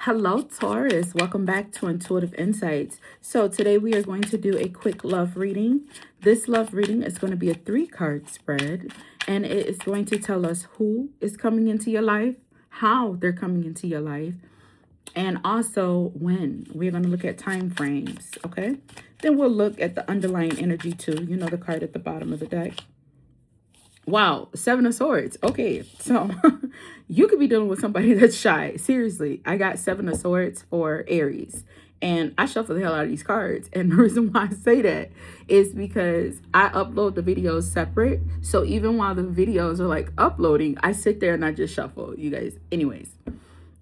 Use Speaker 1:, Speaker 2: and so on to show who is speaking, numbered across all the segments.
Speaker 1: Hello, Taurus. Welcome back to Intuitive Insights. So today we are going to do a quick love reading. This love reading is going to be a 3-card spread, and it is going to tell us who is coming into your life, how they're coming into your life, and also when. We're going to look at time frames, okay? Then we'll look at the underlying energy too. You know, the card at the bottom of the deck. Wow, 7 of Swords. Okay, so you could be dealing with somebody that's shy. Seriously, I got 7 of Swords for Aries. And I shuffle the hell out of these cards. And the reason why I say that is because I upload the videos separate. So even while the videos are like uploading, I sit there and I just shuffle, you guys. Anyways,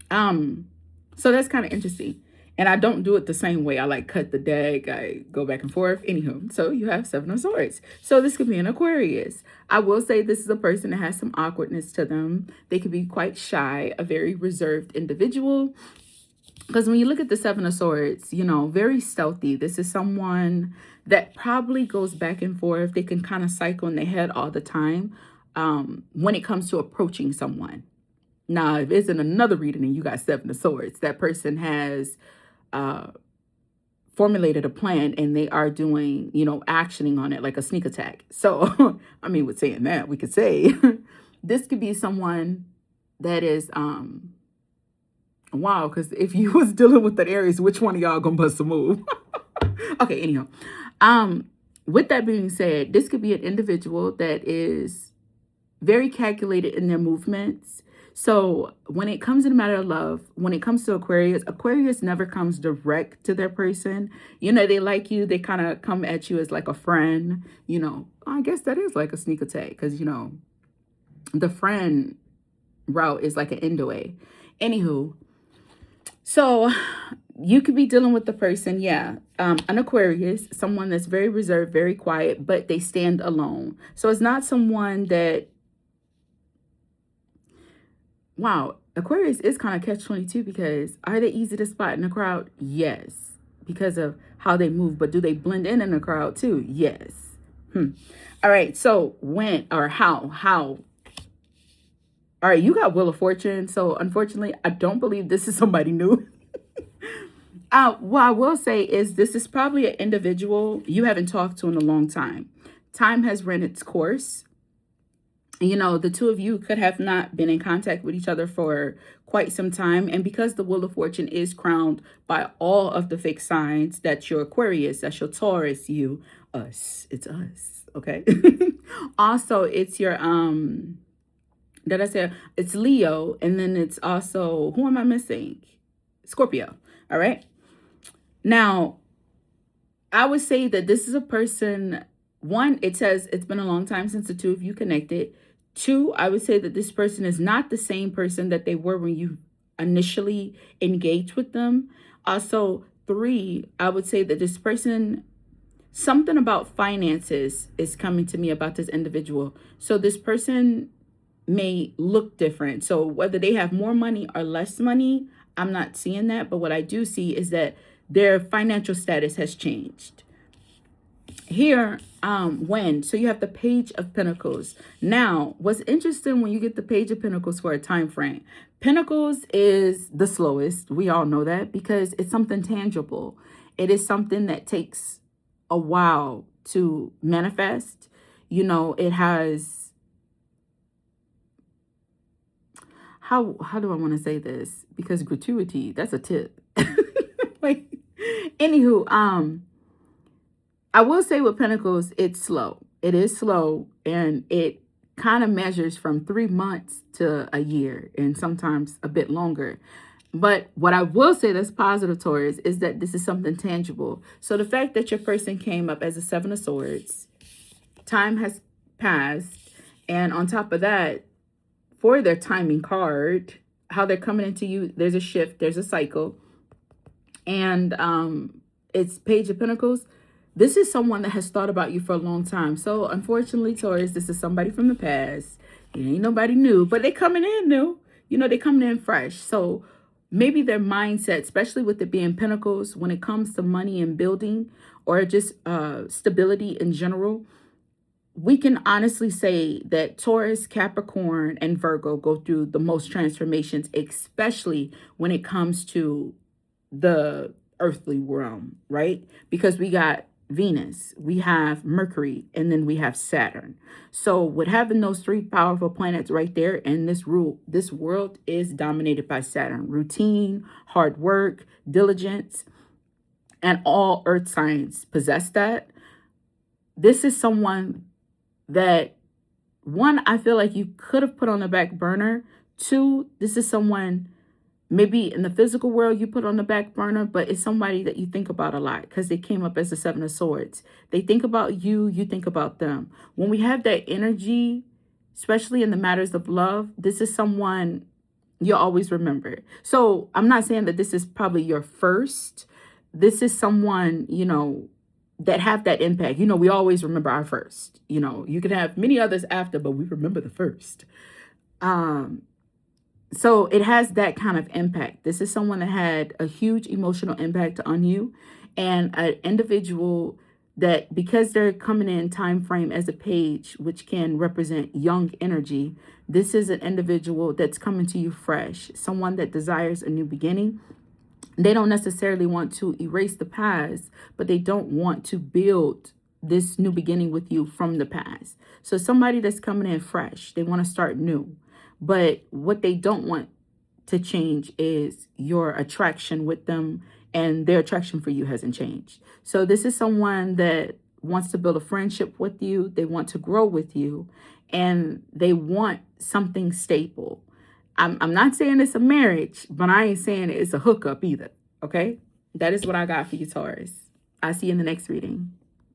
Speaker 1: so that's kind of interesting. And I don't do it the same way. I like cut the deck. I go back and forth. Anywho, so you have 7 of Swords. So this could be an Aquarius. I will say this is a person that has some awkwardness to them. They could be quite shy, a very reserved individual. Because when you look at the 7 of Swords, you know, very stealthy. This is someone that probably goes back and forth. They can kind of cycle in their head all the time when it comes to approaching someone. Now, if it's in another reading and you got 7 of Swords, that person has formulated a plan and they are doing, you know, actioning on it like a sneak attack. So, I mean, with saying that, we could say this could be someone that is, wow, because if you was dealing with the Aries, which one of y'all gonna bust a move? Okay, anyhow, with that being said, this could be an individual that is very calculated in their movements. So when it comes to the matter of love, when it comes to Aquarius, Aquarius never comes direct to their person. You know, they like you. They kind of come at you as like a friend. You know, I guess that is like a sneak attack because, you know, the friend route is like an end away. Anywho, so you could be dealing with the person, yeah, an Aquarius, someone that's very reserved, very quiet, but they stand alone. So it's not someone that, wow, Aquarius is kind of catch-22 because are they easy to spot in the crowd? Yes, because of how they move. But do they blend in the crowd too? Yes. All right, so when or how? All right, you got Wheel of Fortune. So unfortunately, I don't believe this is somebody new. What I will say is this is probably an individual you haven't talked to in a long time. Time has run its course. You know, the two of you could have not been in contact with each other for quite some time. And because the Wheel of Fortune is crowned by all of the fixed signs, that's your Aquarius, that's your Taurus, you, us. It's us, okay? Also, it's your, did I say, it's Leo, and then it's also, who am I missing? Scorpio, all right? Now, I would say that this is a person, one, it says it's been a long time since the two of you connected. 2, I would say that this person is not the same person that they were when you initially engaged with them. Also, 3, I would say that this person, something about finances is coming to me about this individual. So this person may look different. So whether they have more money or less money, I'm not seeing that. But what I do see is that their financial status has changed. Here, when, so you have the Page of Pentacles. Now, what's interesting when you get the Page of Pentacles for a time frame, Pentacles is the slowest. We all know that because it's something tangible. It is something that takes a while to manifest. You know, it has, how do I want to say this? Because gratuity, that's a tip. Like, anywho, I will say with Pentacles, it's slow. It is slow, and it kind of measures from 3 months to a year, and sometimes a bit longer. But what I will say that's positive, Taurus, is that this is something tangible. So the fact that your person came up as a 7 of Swords, time has passed, and on top of that, for their timing card, how they're coming into you, there's a shift, there's a cycle, and it's Page of Pentacles. This is someone that has thought about you for a long time. So unfortunately, Taurus, this is somebody from the past. It ain't nobody new, but they coming in new. You know, they coming in fresh. So maybe their mindset, especially with it being Pentacles, when it comes to money and building or just stability in general, we can honestly say that Taurus, Capricorn, and Virgo go through the most transformations, especially when it comes to the earthly realm, right? Because we got Venus, we have Mercury, and then we have Saturn. So with having those three powerful planets right there in this world is dominated by Saturn. Routine, hard work, diligence, and all earth signs possess that. This is someone that, one, I feel like you could have put on the back burner. Two, this is someone maybe in the physical world you put on the back burner, but it's somebody that you think about a lot because they came up as the Seven of Swords. They think about you, you think about them. When we have that energy, especially in the matters of love, this is someone you'll always remember. So I'm not saying that this is probably your first. This is someone, that have that impact. We always remember our first. You can have many others after, but we remember the first. So it has that kind of impact. This is someone that had a huge emotional impact on you, and an individual that, because they're coming in time frame as a page, which can represent young energy, this is an individual that's coming to you fresh, someone that desires a new beginning. They don't necessarily want to erase the past, but they don't want to build this new beginning with you from the past. So somebody that's coming in fresh, they want to start new. But what they don't want to change is your attraction with them, and their attraction for you hasn't changed. So this is someone that wants to build a friendship with you. They want to grow with you, and they want something stable. I'm not saying it's a marriage, but I ain't saying it's a hookup either. Okay? That is what I got for you, Taurus. I'll see you in the next reading.